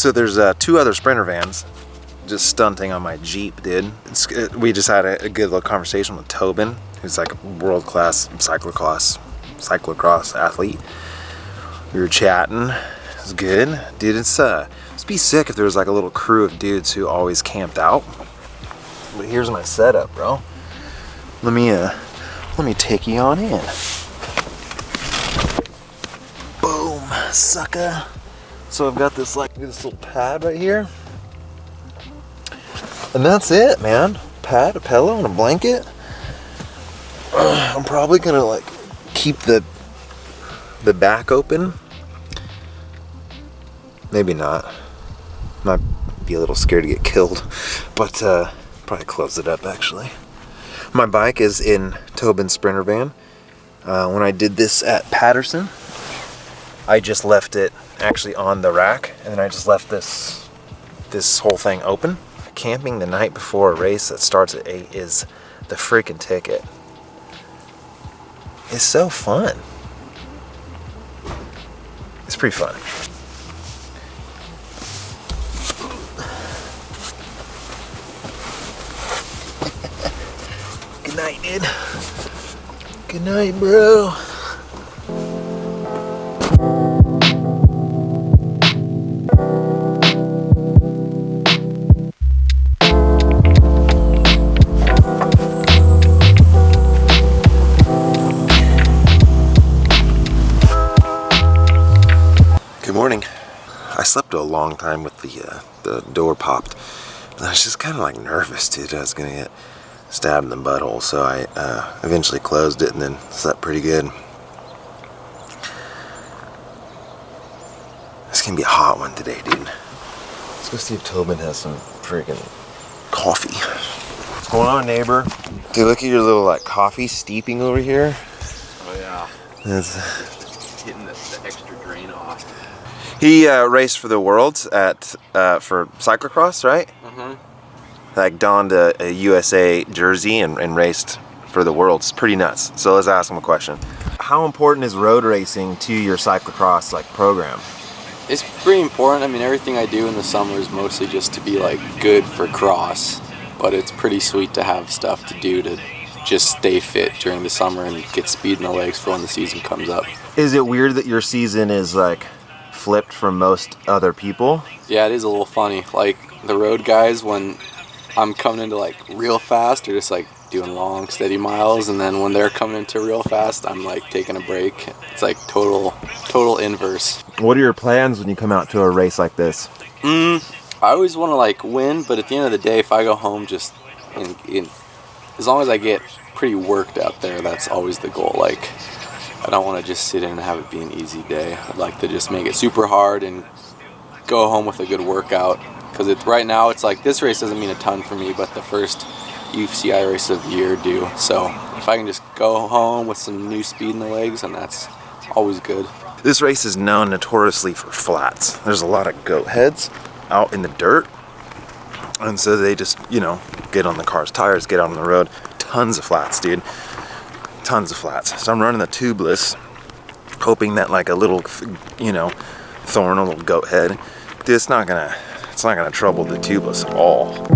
So there's 2 other Sprinter vans just stunting on my Jeep, dude. We just had a good little conversation with Tobin, who's like a world-class cyclocross athlete. We were chatting. It was good, dude. It'd be sick if there was like a little crew of dudes who always camped out. But here's my setup, bro. Let me take you on in. Boom, sucker. So I've got this little pad right here. And that's it, man. Pad, a pillow, and a blanket. I'm probably gonna like keep the back open. Maybe not. Might be a little scared to get killed, but probably close it up actually. My bike is in Tobin's Sprinter van. When I did this at Patterson, I just left it actually on the rack, and then I just left this whole thing open. Camping the night before a race that starts at 8 is the freaking ticket. It's so fun. It's pretty fun. Good night, dude. Good night, bro. Good morning. I slept a long time with the door popped. And I was just kind of like nervous, dude. I was gonna get stabbed in the butthole, so I eventually closed it and then slept pretty good. It's gonna be a hot one today, dude. Let's go see if Tobin has some freaking coffee. What's going on, neighbor? Dude, look at your little like coffee steeping over here. Oh yeah. It's getting the extra drain off. He raced for the Worlds for cyclocross, right? Mm-hmm. Like donned a USA jersey and raced for the Worlds. It's pretty nuts. So let's ask him a question. How important is road racing to your cyclocross like program? It's pretty important. I mean, everything I do in the summer is mostly just to be like good for cross, but it's pretty sweet to have stuff to do to just stay fit during the summer and get speed in the legs for when the season comes up. Is it weird that your season is like flipped from most other people? Yeah, it is a little funny. Like the road guys, when I'm coming into like real fast, they're just like doing long, steady miles, and then when they're coming into real fast, I'm like taking a break. It's like total inverse. What are your plans when you come out to a race like this? I always want to like win, but at the end of the day, if I go home just as long as I get pretty worked out there, that's always the goal. Like, I don't want to just sit in and have it be an easy day. I'd like to just make it super hard and go home with a good workout. Because right now, it's like this race doesn't mean a ton for me, but the first UCI race of the year do. So if I can just go home with some new speed in the legs, and that's always good. This race is known notoriously for flats. There's a lot of goat heads out in the dirt. And so they just, get on the car's tires, get out on the road. Tons of flats, dude. Tons of flats. So I'm running the tubeless, hoping that like a little, thorn, a little goat head. Dude, it's not gonna trouble the tubeless at all.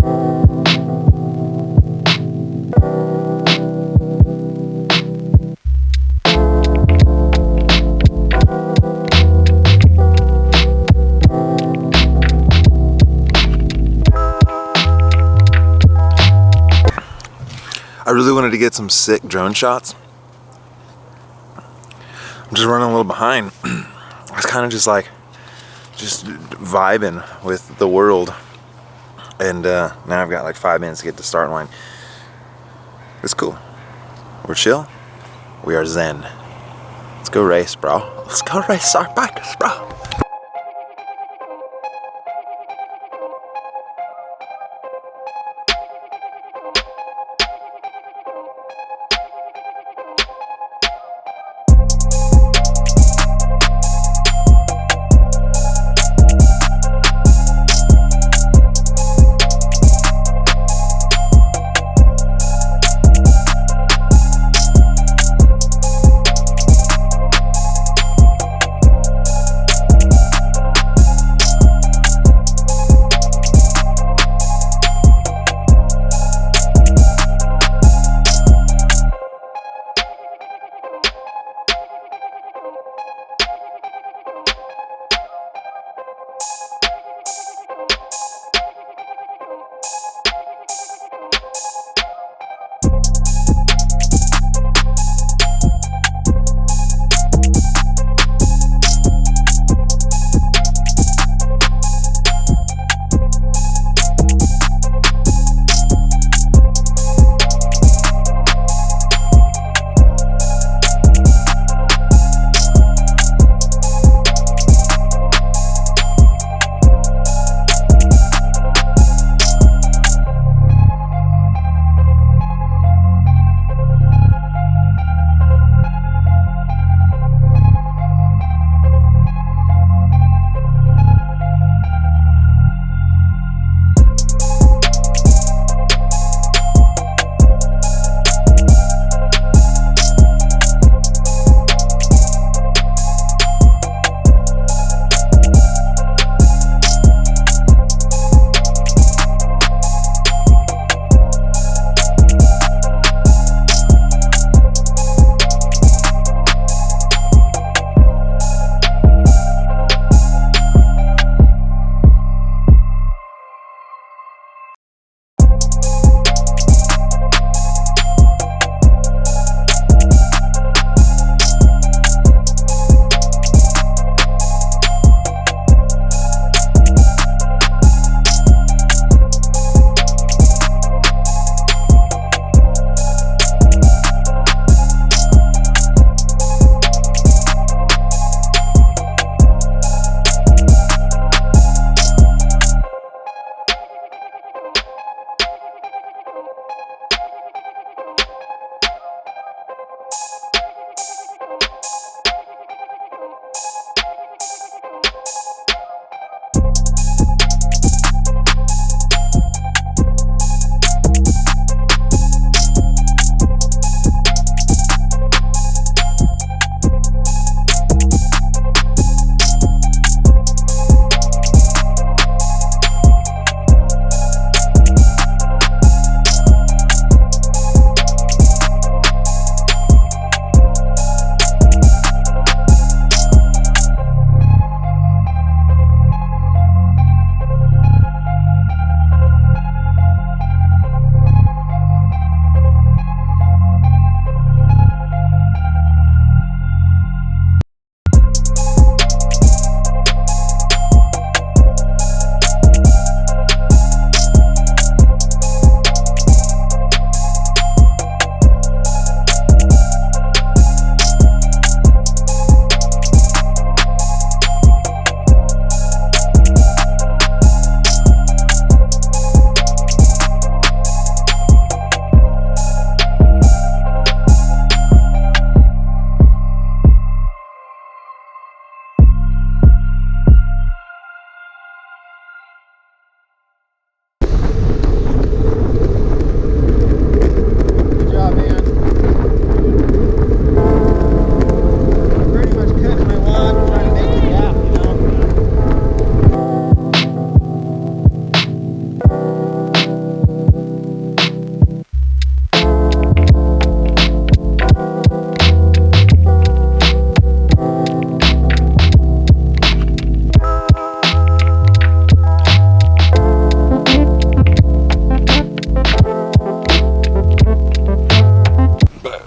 I really wanted to get some sick drone shots. I'm just running a little behind. I was kind of just vibing with the world. And now I've got like 5 minutes to get to the start line. It's cool. We're chill. We are zen. Let's go race, bro. Let's go race our bikers, bro.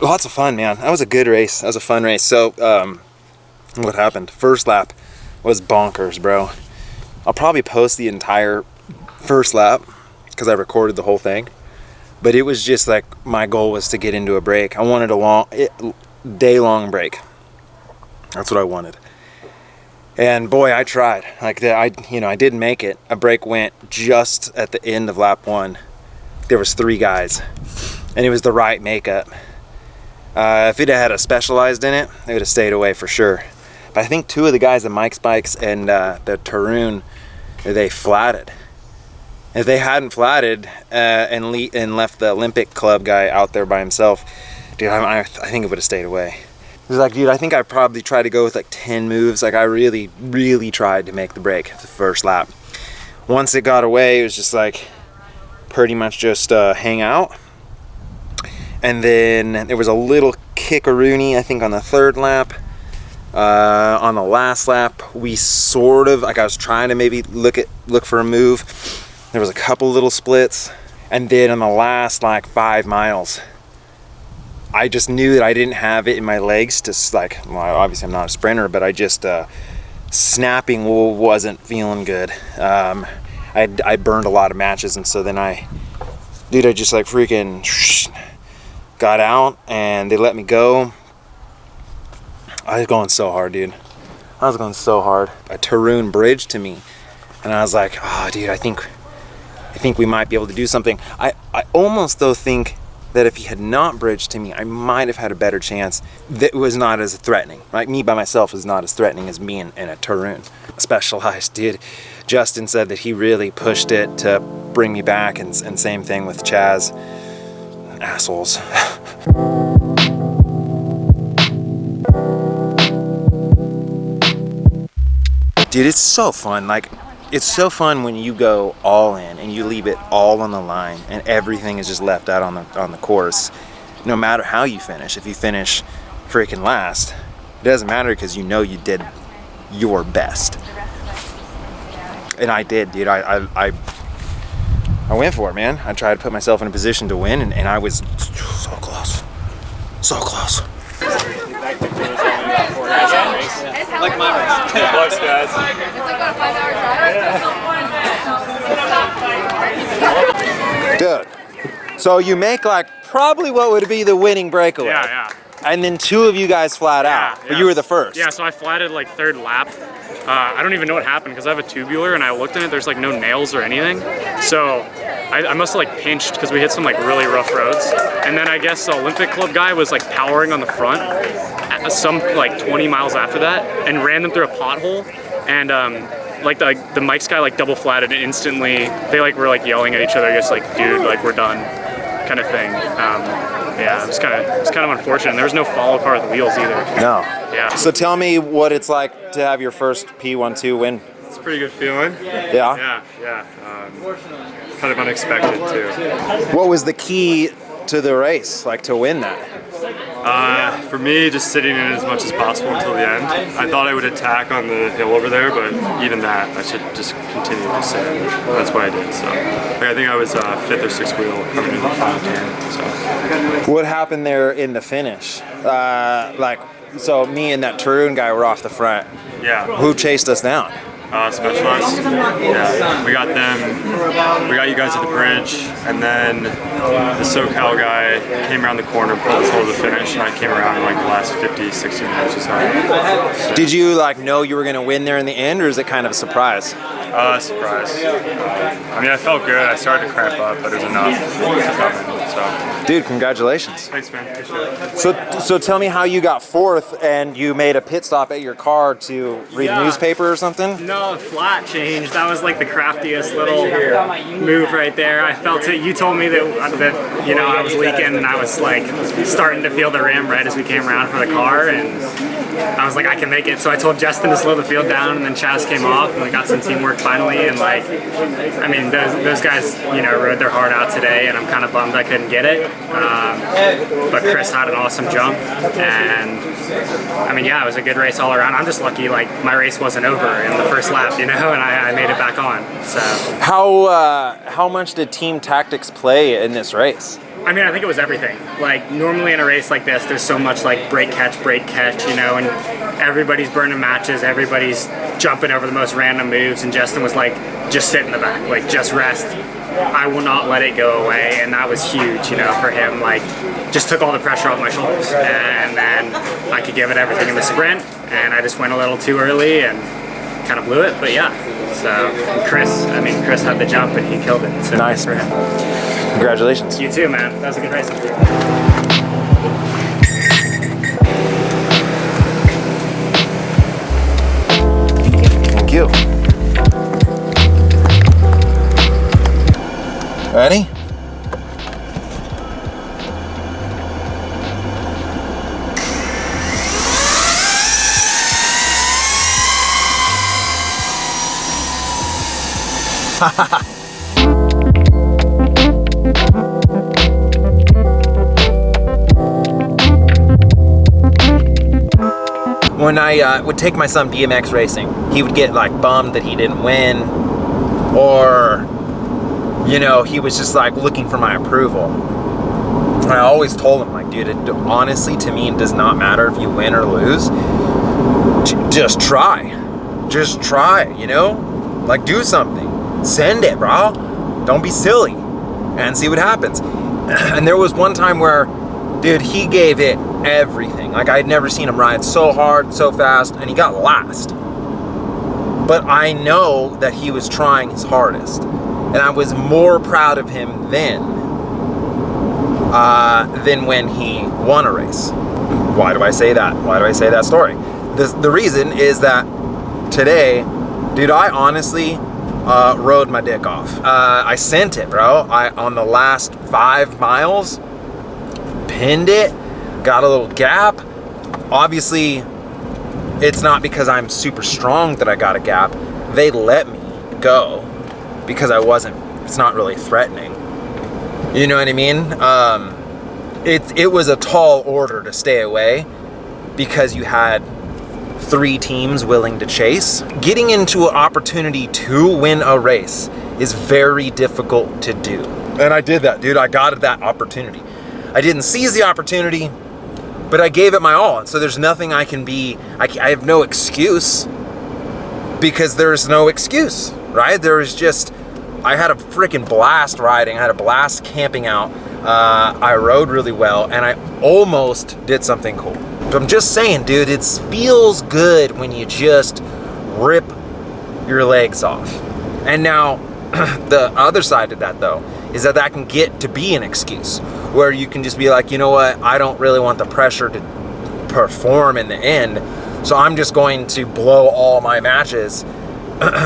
Lots of fun, man. That was a good race. That was a fun race. So, what happened? First lap was bonkers, bro. I'll probably post the entire first lap because I recorded the whole thing. But it was just like my goal was to get into a break. I wanted a day-long break. That's what I wanted. And boy, I tried. Like I didn't make it. A break went just at the end of lap 1. There was 3 guys, and it was the right makeup. If it had a Specialized in it, they would have stayed away for sure. But I think 2 of the guys at Mike's Bikes and the Tarun, they flatted. If they hadn't flatted and left the Olympic Club guy out there by himself, dude, I think it would have stayed away. It was like, dude, I think I probably tried to go with like 10 moves. Like I really, really tried to make the break the first lap. Once it got away, it was just like pretty much just hang out. And then there was a little kickaroony, I think, on the 3rd lap. On the last lap, we sort of, like I was trying to maybe look for a move. There was a couple little splits. And then on the last like 5 miles, I just knew that I didn't have it in my legs to like, well, obviously I'm not a sprinter, but I just, snapping wasn't feeling good. I burned a lot of matches, and so then I just like freaking got out and they let me go. I was going so hard, dude. I was going so hard. A Tarun bridged to me, and I was like, oh, dude, I think we might be able to do something. I almost though think that if he had not bridged to me, I might have had a better chance. That was not as threatening. Like me by myself is not as threatening as me and a Tarun. Specialized, dude. Justin said that he really pushed it to bring me back, and same thing with Chaz. Assholes. Dude, it's so fun. Like, it's so fun when you go all in and you leave it all on the line and everything is just left out on the course. No matter how you finish, if you finish freaking last, it doesn't matter because you know you did your best. And I did, dude. I went for it, man. I tried to put myself in a position to win, and I was so close. So close. Like my race. Thanks, guys. It's like about a 5-hour drive. Dude, so you make like probably what would be the winning breakaway. Yeah. And then 2 of you guys flat out, but you were the first. Yeah, so I flatted like 3rd lap. I don't even know what happened because I have a tubular and I looked in it, there's like no nails or anything. So I must have like pinched because we hit some like really rough roads. And then I guess the Olympic Club guy was like powering on the front some like 20 miles after that and ran them through a pothole. And like the Mike's guy like double flatted and instantly they like were like yelling at each other, I guess like, dude, like we're done kind of thing. Yeah, it was kind of unfortunate. There was no follow car with wheels either. No. Yeah. So tell me what it's like to have your first P12 win. It's a pretty good feeling. Yeah? Yeah. Kind of unexpected too. What was the key to the race, like to win that? For me, just sitting in as much as possible until the end. I thought I would attack on the hill over there, but even that, I should just continue to sit in. That's what I did. So I think I was 5th or 6th wheel coming into the final turn. So What happened there in the finish? So me and that Tarun guy were off the front. yeah. Who chased us down? Specialized. Yeah, we got them. We got you guys at the bridge, and then the SoCal guy came around the corner, pulled us over the finish, and I came around in like the last 50, 60 minutes or so. Did you like know you were gonna win there in the end, or is it kind of a surprise? Surprise. I mean, I felt good. I started to cramp up, but it was enough to come in. So, Dude, congratulations. thanks, man. Appreciate it. So tell me how you got 4th and you made a pit stop at your car to read a newspaper or something? No, flat change. That was like the craftiest little move right there. I felt it. You told me that I was leaking and I was like starting to feel the rim right as we came around for the car, and I was like, I can make it. So I told Justin to slow the field down, and then Chaz came off, and we got some teamwork finally. And like, I mean, those guys, rode their heart out today, and I'm kind of bummed I couldn't get it. But Chris had an awesome jump, and I mean, yeah, it was a good race all around. I'm just lucky, like my race wasn't over in the first lap, and I made it back on. So How much did team tactics play in this race? I mean, I think it was everything. Like, normally in a race like this, there's so much like break, catch, you know, and everybody's burning matches, everybody's jumping over the most random moves, and Justin was like, just sit in the back, like, just rest. I will not let it go away, and that was huge, you know, for him. Like, just took all the pressure off my shoulders, and then I could give it everything in the sprint, and I just went a little too early and kind of blew it, but yeah. So Chris had the jump and he killed it. So Nice for him. Congratulations. You too, man. That was a good race. Thank you. Ready? When I would take my son BMX racing, he would get like bummed that he didn't win, or, you know, he was just like looking for my approval. And I always told him, like, dude, honestly, to me, it does not matter if you win or lose. Just try. Just try, you know? Like, do something. Send it, bro. Don't be silly. And see what happens. And there was one time where, dude, he gave it everything. Like, I had never seen him ride so hard, so fast, and he got last. But I know that he was trying his hardest. And I was more proud of him then than when he won a race. Why do I say that? Why do I say that story? The reason is that today, dude, I honestly rode my dick off. I sent it, bro. On the last 5 miles, pinned it, got a little gap. Obviously, it's not because I'm super strong that I got a gap. They let me go because it's not really threatening. You know what I mean? It was a tall order to stay away because you had 3 teams willing to chase. Getting into an opportunity to win a race is very difficult to do. And I did that, dude. I got that opportunity. I didn't seize the opportunity, but I gave it my all. So there's nothing I can be, I have no excuse, because there's no excuse, right? There was just, I had a freaking blast riding. I had a blast camping out. I rode really well, and I almost did something cool. But I'm just saying, dude, it feels good when you just rip your legs off. And now, the other side of that, though, is that can get to be an excuse, where you can just be like, you know what, I don't really want the pressure to perform in the end, so I'm just going to blow all my matches.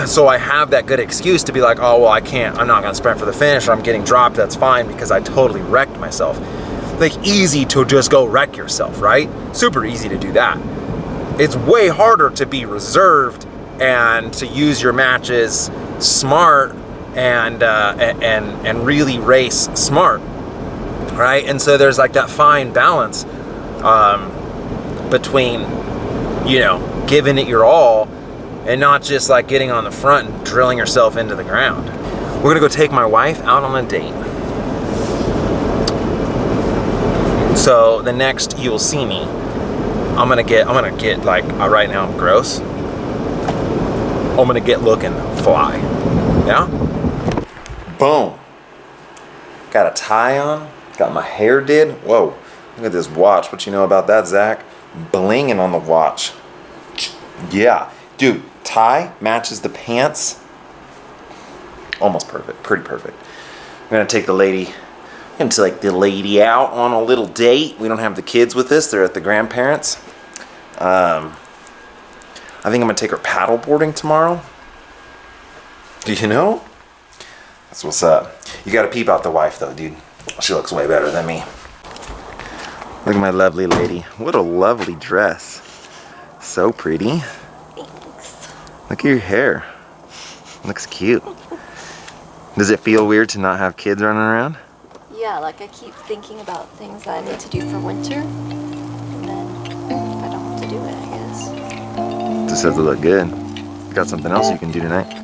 So I have that good excuse to be like, oh, well, I'm not gonna sprint for the finish, or I'm getting dropped, that's fine, because I totally wrecked myself. Like, easy to just go wreck yourself, right? Super easy to do that. It's way harder to be reserved and to use your matches smart and really race smart, right? And so there's like that fine balance between, you know, giving it your all and not just like getting on the front and drilling yourself into the ground. We're gonna go take my wife out on a date. So the next you'll see me, I'm gonna get like, right now I'm gross. I'm gonna get looking fly. Yeah? Boom. Got a tie on, got my hair did. Whoa, look at this watch. What you know about that, Zach? Blinging on the watch. Yeah, dude, tie matches the pants. Almost perfect, pretty perfect. I'm gonna take the lady out on a little date. We don't have the kids with us, they're at the grandparents'. I think I'm gonna take her paddle boarding tomorrow. You know? That's what's up. You gotta peep out the wife though, dude. She looks way better than me. Look at my lovely lady. What a lovely dress. So pretty. Thanks. Look at your hair. Looks cute. Does it feel weird to not have kids running around? Yeah, like I keep thinking about things that I need to do for winter, and then I don't have to do it, I guess. Just has to look good. Got something else you can do tonight.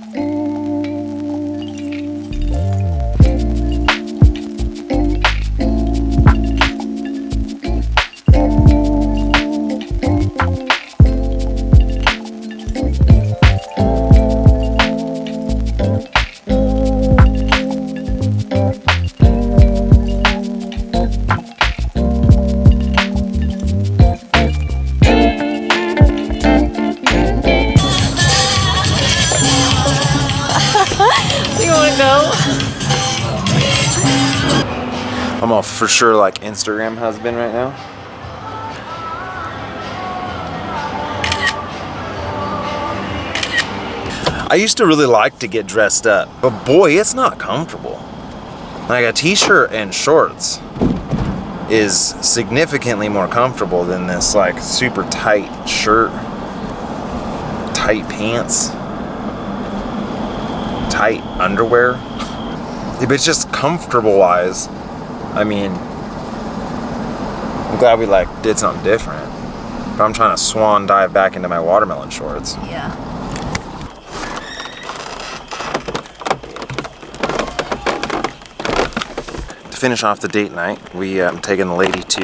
I'm a for sure like Instagram husband right now. I used to really like to get dressed up, but boy, it's not comfortable. Like a t-shirt and shorts is significantly more comfortable than this like super tight shirt, tight pants, tight underwear. If it's just comfortable wise, I mean, I'm glad we like did something different. But I'm trying to swan dive back into my watermelon shorts. Yeah. Finish off the date night, we taking the lady to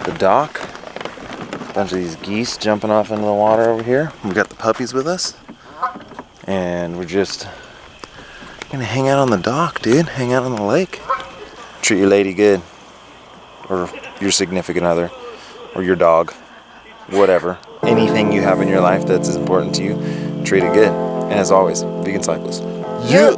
the dock. A bunch of these geese jumping off into the water over here. We got the puppies with us, and we're just gonna hang out on the dock, dude. Hang out on the lake. Treat your lady good, or your significant other, or your dog, whatever. Anything you have in your life that's important to you, treat it good. And as always, vegan cyclist. Yeah.